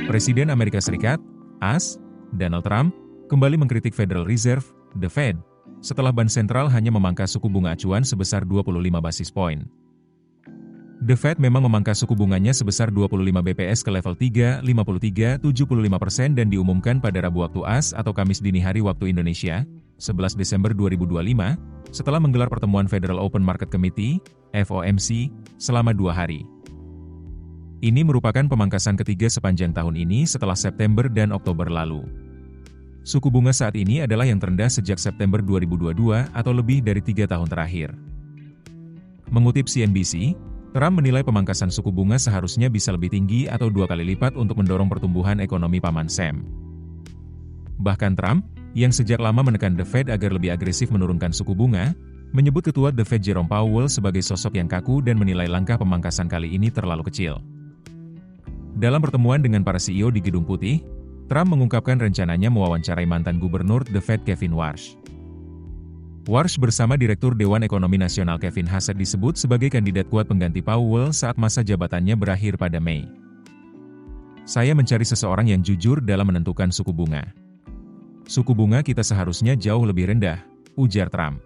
Presiden Amerika Serikat, AS, Donald Trump, kembali mengkritik Federal Reserve, The Fed, setelah Bank Sentral hanya memangkas suku bunga acuan sebesar 25 basis poin. The Fed memang memangkas suku bunganya sebesar 25 BPS ke level 3,5375% dan diumumkan pada Rabu waktu AS atau Kamis dini hari waktu Indonesia, 11 Desember 2025, setelah menggelar pertemuan Federal Open Market Committee, FOMC, selama 2 hari. Ini merupakan pemangkasan ketiga sepanjang tahun ini setelah September dan Oktober lalu. Suku bunga saat ini adalah yang terendah sejak September 2022 atau lebih dari 3 tahun terakhir. Mengutip CNBC, Trump menilai pemangkasan suku bunga seharusnya bisa lebih tinggi atau 2 kali lipat untuk mendorong pertumbuhan ekonomi Paman Sam. Bahkan Trump, yang sejak lama menekan The Fed agar lebih agresif menurunkan suku bunga, menyebut ketua The Fed Jerome Powell sebagai sosok yang kaku dan menilai langkah pemangkasan kali ini terlalu kecil. Dalam pertemuan dengan para CEO di Gedung Putih, Trump mengungkapkan rencananya mewawancarai mantan gubernur The Fed Kevin Warsh. Warsh bersama Direktur Dewan Ekonomi Nasional Kevin Hassett disebut sebagai kandidat kuat pengganti Powell saat masa jabatannya berakhir pada Mei. Saya mencari seseorang yang jujur dalam menentukan suku bunga. Suku bunga kita seharusnya jauh lebih rendah, ujar Trump.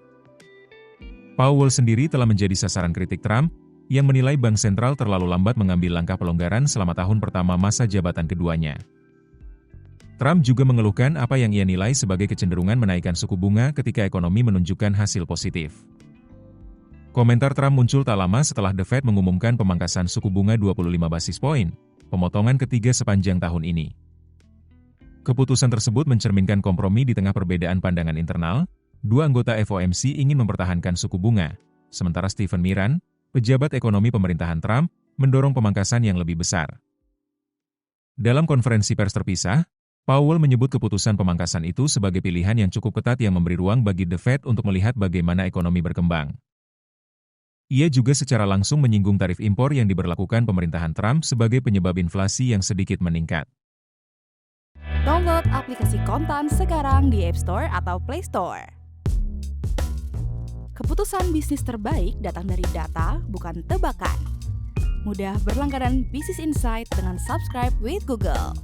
Powell sendiri telah menjadi sasaran kritik Trump, yang menilai Bank Sentral terlalu lambat mengambil langkah pelonggaran selama tahun pertama masa jabatan keduanya. Trump juga mengeluhkan apa yang ia nilai sebagai kecenderungan menaikkan suku bunga ketika ekonomi menunjukkan hasil positif. Komentar Trump muncul tak lama setelah The Fed mengumumkan pemangkasan suku bunga 25 basis poin, pemotongan ketiga sepanjang tahun ini. Keputusan tersebut mencerminkan kompromi di tengah perbedaan pandangan internal. Dua anggota FOMC ingin mempertahankan suku bunga, sementara Stephen Miran, pejabat ekonomi pemerintahan Trump, mendorong pemangkasan yang lebih besar. Dalam konferensi pers terpisah, Powell menyebut keputusan pemangkasan itu sebagai pilihan yang cukup ketat yang memberi ruang bagi The Fed untuk melihat bagaimana ekonomi berkembang. Ia juga secara langsung menyinggung tarif impor yang diberlakukan pemerintahan Trump sebagai penyebab inflasi yang sedikit meningkat. Download aplikasi Kontan sekarang di App Store atau Play Store. Keputusan bisnis terbaik datang dari data, bukan tebakan. Mudah berlangganan Business Insight dengan subscribe with Google.